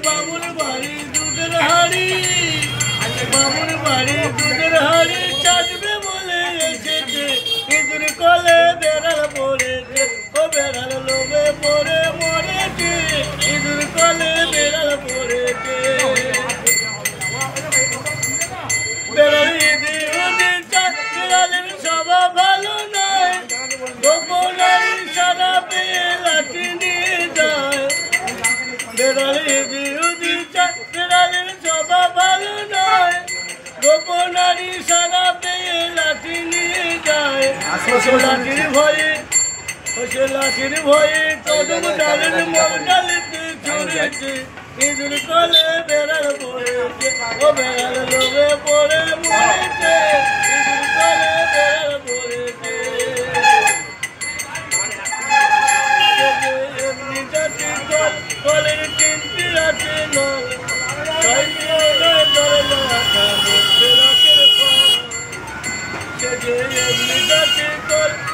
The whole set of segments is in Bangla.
বাবুর বাড়ি দুধের হাড়ি, বাবুর বাড়ি দুধের হাড়ি চাটবে বলে এসেছে, ইঁদুর কলে বেড়াল পড়েছে, ও বেড়াল লোভে পড়ে মরেছে, ইঁদুর কলে বেড়াল পড়েছে। বেড়াল ইঁদুর ওদের বেড়ালের স্বভাব ভালো নয়, গোপনের ইশারা পেয়ে লাঠি নিয়ে যায়। বেড়াল ইঁদুর ওদের বেড়ালের স্বভাব ভালো নয়, গোপনের ইশারা পেয়ে লাঠি নিয়ে যায়। লাঠির ভয়ে লাঠির ভয়ে কদম ডালের মোড় ডালিতে ছড়েছে, ইঁদুর কলে বেড়াল পড়েছে, ও বেড়াল লোভে পড়ে মরেছে, ইঁদুর কলে বেড়াল পড়েছে। এমনি জাতি কলের চিনতে রাখে নয়, তাই নয় ধরে রাখা মধ্যে রাখের ফল। সে যে এমনি জাতি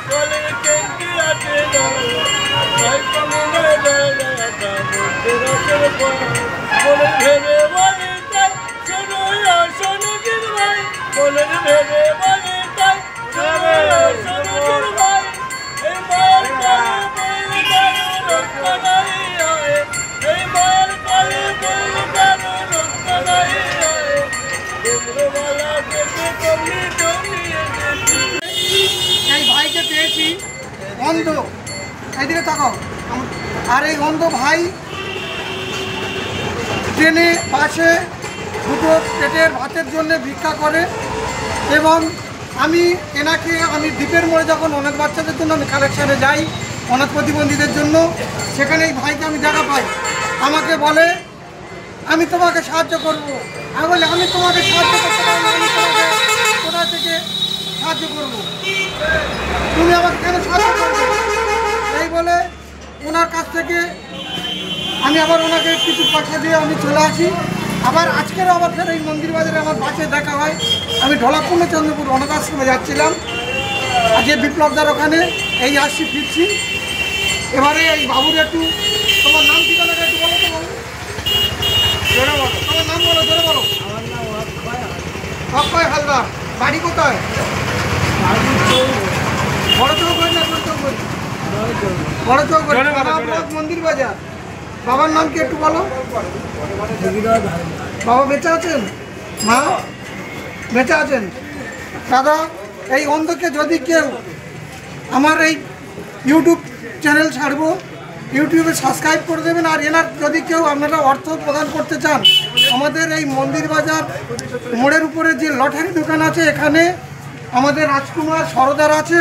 কলের চিনতে রাখে নয়, তাই নয় ধরে রাখা মধ্যে রাখের ফল। বলে ভেবে বলে তাই শোনো শোনো জির ভাই, বলে ভেবে বলে তাই শোনো শোনো জির ভাই। এই মায়ের কলে বইল কারো রক্ত নাই হয়, এই মায়ের কলে বইল কারো রক্ত নাই হয়। দেবরবালা দেখে কমলি জমিয়ে গেছি। এই ভাইকে পেয়েছি অন্ধ, এইদিকে তাকাও। আর এই অন্ধ ভাই ট্রেনে বাসে দুটো পেটের ভাতের জন্য ভিক্ষা করে, এবং আমি দ্বীপের মোড়ে যখন অনাথ বাচ্চাদের জন্য আমি কালেকশানে যাই, অনাথ প্রতিবন্ধীদের জন্য, সেখানে এই ভাইকে আমি দেখা পাই। আমাকে বলে আমি তোমাকে সাহায্য করব। আমি বলি আমি তোমাকে সাহায্য করতে পারবো, আমি তোমাকে কোথা থেকে সাহায্য করব, তুমি আমাকে কেন সাহায্য করবে? এই বলে ওনার কাছ থেকে আমি আবার ওনাকে কিছু পয়সা দিয়ে আমি চলে আসি। আবার আজকেরও আবার ফের এই মন্দির বাজারে আমার বাসে দেখা হয়। আমি ঢোলাপূর্ণ চন্দ্রপুর অনাথ আশ্রমে যাচ্ছিলাম আজকে বিপ্লবদার ওখানে, এই আসছি ফিরছি। এবারে এই বাবুর একটু তোমার নাম ঠিকানাটা একটু বলো তো বাবু, জোরে বলো, তোমার নাম বলো, জোরে বলো। আমার নাম অক্ষয় হালদার, বাড়ি কোথায়? বড় চৌকড়ি না ছোট চৌকড়ি? বড় চৌকড়ি, মন্দির বাজার। বাবার নাম কি একটু বলো? বাবা বেঁচে আছেন? মা বেঁচে আছেন? দাদা, এই অন্ধকে যদি কেউ, আমার এই ইউটিউব চ্যানেল ছাড়বো, ইউটিউবে সাবস্ক্রাইব করে দেবেন। আর এনার যদি কেউ আপনারা অর্থ প্রদান করতে চান, আমাদের এই মন্দির বাজার মোড়ের উপরে যে লটারি দোকান আছে, এখানে আমাদের রাজকুমার সরদার আছে,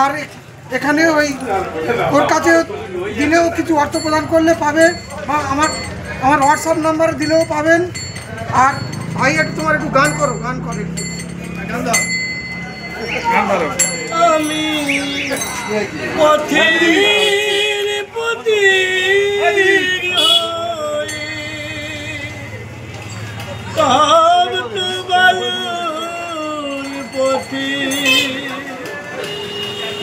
আর এখানে ওর কাছে দিলেও কিছু অর্থ প্রদান করলে পাবে, বা আমার হোয়াটসঅ্যাপ নাম্বার দিলেও পাবেন। আর ভাই একটু তোমার একটু গান করো, গান করে আমি পথের প্রতি কাব তো বালুর পথি,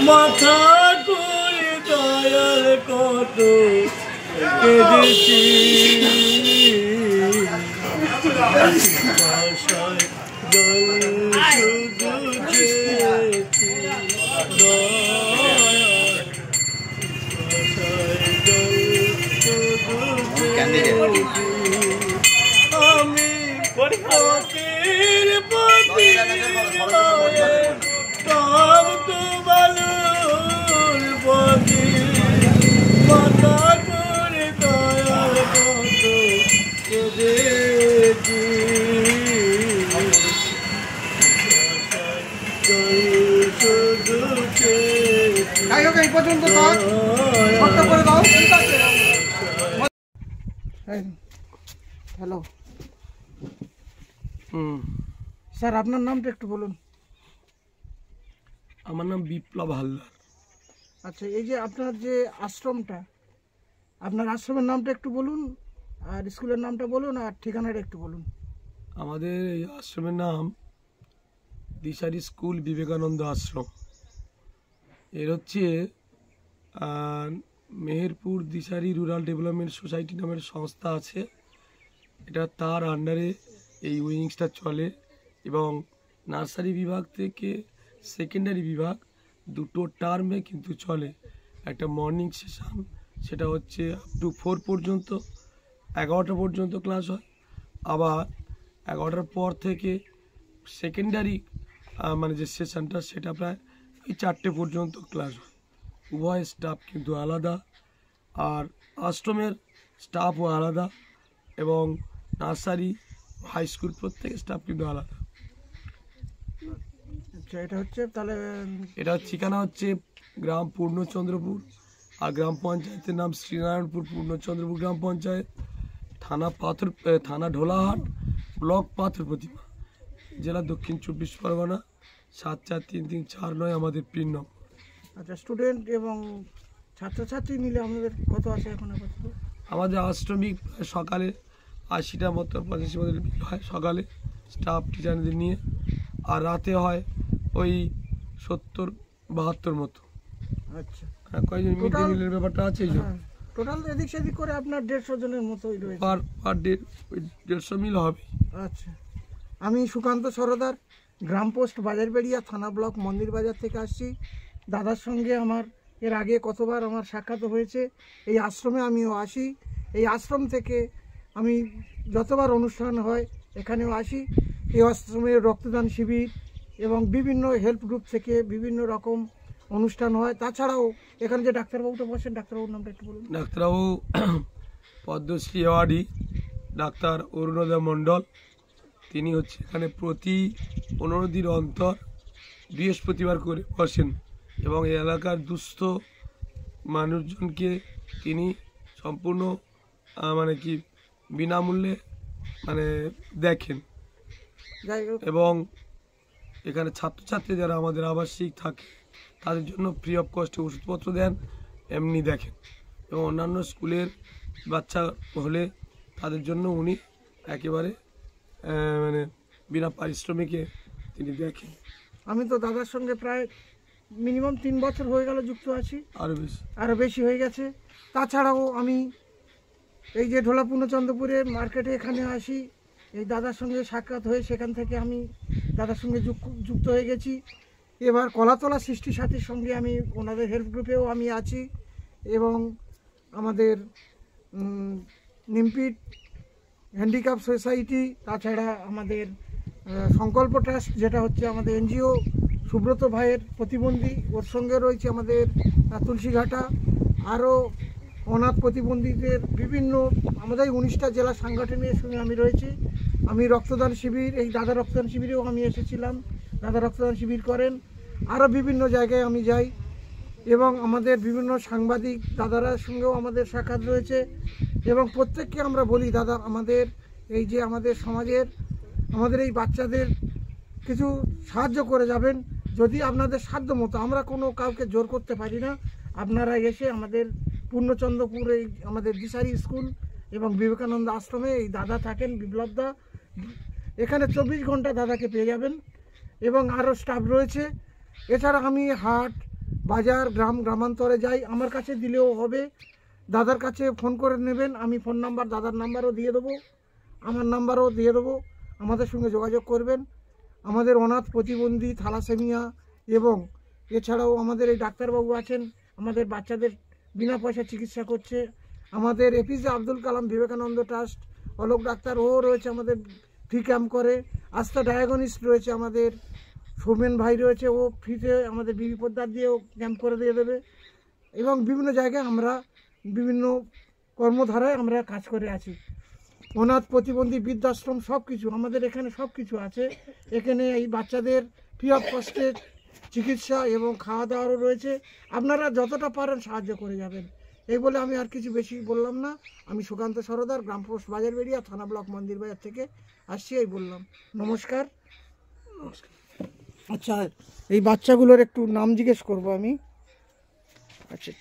মাথা করে দয়াল কত কেঁদেছি, ভাষায় জল শুধু চেয়েছি, দয়াল ভাষায় জল শুধু চেয়েছি। আমি পথের প্রতি কাব তো বালুর পথি, মাথা করে দয়াল কত কেঁদেছি, যাই হোক এই পর্যন্ত ছোট্ট করে দাও, ঠিক আছে? হ্যালো স্যার, আপনার নামটা একটু বলুন। আমার নাম বিপ্লব হালদার। আচ্ছা, এই যে আপনার যে আশ্রমটা, আপনার আশ্রমের নামটা একটু বলুন, আর স্কুলের নামটা বলুন, আর ঠিকানাটা একটু বলুন। আমাদের এই আশ্রমের নাম দিশারি স্কুল বিবেকানন্দ আশ্রম। এর হচ্ছে মেহেরপুর দিশারি রুরাল ডেভেলপমেন্ট সোসাইটি নামের সংস্থা আছে, এটা তার আন্ডারে এই উইংসটা চলে এবং নার্সারি বিভাগ থেকে সেকেন্ডারি বিভাগ দুটো টার্মে কিন্তু চলে। একটা মর্নিং সেশন, সেটা হচ্ছে আপ টু 4 পর্যন্ত, 11টা পর্যন্ত ক্লাস হয়। আবার 11টার পর থেকে সেকেন্ডারি মানে যে সেশনটা সেটা প্রায় ওই 4টে পর্যন্ত ক্লাস হয়। উভয় স্টাফ কিন্তু আলাদা, আর আশ্রমের স্টাফও আলাদা এবং নার্সারি হাই স্কুল প্রত্যেক স্টাফ কিন্তু আলাদা। আচ্ছা, এটা হচ্ছে তাহলে এটা ঠিকানা হচ্ছে গ্রাম পূর্ণচন্দ্রপুর, আর গ্রাম পঞ্চায়েতের নাম শ্রীনারায়ণপুর পূর্ণচন্দ্রপুর গ্রাম পঞ্চায়েত, থানা ঢোলাহাট, ব্লক পাথর প্রতিমা, জেলা দক্ষিণ 24 পরগনা, 743349 আমাদের পিন নম্বর। আচ্ছা, স্টুডেন্ট এবং ছাত্রছাত্রী মিলে আমাদের কত আছে এখন আপাতত? আমাদের আশ্রমিক সকালে 80টা মতো 85 মতো হয় সকালে স্টাফ টিচারদের নিয়ে, আর রাতে হয় ওই 70-72 মতো। আচ্ছা, কয়েকজন মিড ডে মিলের ব্যাপারটা আছে, এই জন্য টোটাল এদিক সেদিক করে আপনার 150 জনের মতোই রয়েছে। পার ডে 150 মিল হবে। আচ্ছা, আমি সুকান্ত সরদার, গ্রাম পোস্ট বাজারবেড়িয়া, থানা ব্লক মন্দির বাজার থেকে আসছি। দাদার সঙ্গে আমার এর আগে কতবার আমার সাক্ষাৎ হয়েছে। এই আশ্রমে আমিও আসি, এই আশ্রম থেকে আমি যতবার অনুষ্ঠান হয় এখানেও আসি। এই আশ্রমে রক্তদান শিবির এবং বিভিন্ন হেল্প গ্রুপ থেকে বিভিন্ন রকম অনুষ্ঠান হয়। তাছাড়াও এখানে যে ডাক্তারবাবুটা বসেন, ডাক্তারবাবুর নামটা একটু বলুন। ডাক্তারবাবু পদ্মশ্রী অ্যাওয়ার্ডি ডাক্তার অরুণোদয় মণ্ডল, তিনি হচ্ছে এখানে প্রতি 15 দিন অন্তর বৃহস্পতিবার করে বসেন এবং এই এলাকার দুস্থ মানুষজনকে তিনি সম্পূর্ণ মানে কি বিনামূল্যে মানে দেখেন। যাই হোক, এবং এখানে ছাত্রছাত্রী যারা আমাদের আবাসিক থাকে তাদের জন্য ফ্রি অফ কস্টে ওষুধপত্র দেন, এমনি দেখেন। এবং অন্যান্য স্কুলের বাচ্চা হলে তাদের জন্য উনি একেবারে মানে বিনা পারিশ্রমিকে তিনি দেখেন। আমি তো দাদার সঙ্গে প্রায় মিনিমাম 3 বছর হয়ে গেল যুক্ত আছি, আরও বেশি হয়ে গেছে। তাছাড়াও আমি এই যে ঢোলা পূর্ণচন্দ্রপুরে মার্কেটে এখানে আসি, এই দাদার সঙ্গে সাক্ষাৎ হয়ে সেখান থেকে আমি দাদার সঙ্গে যুক্ত হয়ে গেছি। এবার কলাতলা সৃষ্টি সাথীর সঙ্গে আমি ওনাদের হেল্প গ্রুপেও আমি আছি এবং আমাদের নিমপিট হ্যান্ডিক্যাপ সোসাইটি, তাছাড়া আমাদের সংকল্প ট্রাস্ট যেটা হচ্ছে আমাদের এনজিও, সুব্রত ভাইয়ের প্রতিবন্ধী, ওর সঙ্গে রয়েছে আমাদের তুলসীঘাটা, আরও অনাথ প্রতিবন্ধীদের বিভিন্ন আমাদের 19টা জেলা সাংগঠনিকের সঙ্গে আমি রয়েছি। আমি রক্তদান শিবির, এই দাদা রক্তদান শিবিরেও আমি এসেছিলাম, দাদা রক্তদান শিবির করেন। আরও বিভিন্ন জায়গায় আমি যাই এবং আমাদের বিভিন্ন সাংবাদিক দাদারার সঙ্গেও আমাদের সাক্ষাৎ রয়েছে এবং প্রত্যেককে আমরা বলি, দাদা আমাদের এই যে আমাদের সমাজের আমাদের এই বাচ্চাদের কিছু সাহায্য করে যাবেন, যদি আপনাদের সাধ্য মতো। আমরা কোনো কাউকে জোর করতে পারি না, আপনারা এসে আমাদের পূর্ণচন্দ্রপুর এই আমাদের দিশারি স্কুল এবং বিবেকানন্দ আশ্রমে এই দাদা থাকেন, বিপ্লবদা, এখানে 24 ঘন্টা দাদাকে পেয়ে যাবেন এবং আরও স্টাফ রয়েছে। এছাড়া আমি হাট বাজার গ্রামান্তরে যাই, আমার কাছে দিলেও হবে, দাদার কাছে ফোন করে নেবেন। আমি ফোন নাম্বার দাদার নাম্বারও দিয়ে দেবো, আমার নাম্বারও দিয়ে দেবো, আমাদের সঙ্গে যোগাযোগ করবেন। আমাদের অনাথ প্রতিবন্ধী, থ্যালাসেমিয়া এবং এছাড়াও আমাদের এই ডাক্তারবাবু আছেন, আমাদের বাচ্চাদের বিনা পয়সা চিকিৎসা করছে। আমাদের APJ Abdul Kalam Vivekananda trust, Alok doctor, ও রয়েছে আমাদের ফ্রি ক্যাম্প করে। আস্থা ডায়াগনিস্ট রয়েছে আমাদের, সৌমেন ভাই রয়েছে, ও ফ্রিতে আমাদের বিবি পদ্মার দিয়েও ক্যাম্প করে দিয়ে দেবে। এবং বিভিন্ন জায়গায় আমরা বিভিন্ন কর্মধারায় আমরা কাজ করে আছি। অনাথ প্রতিবন্ধী বৃদ্ধাশ্রম সব কিছু আমাদের এখানে সব কিছু আছে। এখানে এই বাচ্চাদের ফ্রি অফ কস্টে চিকিৎসা এবং খাওয়া দাওয়ারও রয়েছে, আপনারা যতটা পারেন সাহায্য করে যাবেন। এই বলে আমি আর কিছু বেশি বললাম না। আমি সুকান্ত সরদার, গ্রাম পোস্ট বাজারবেড়িয়া, থানা ব্লক মন্দির বাজার থেকে আসছি, এই বললাম। নমস্কার। আচ্ছা, এই বাচ্চাগুলোর একটু নাম জিজ্ঞেস করবো আমি। আচ্ছা,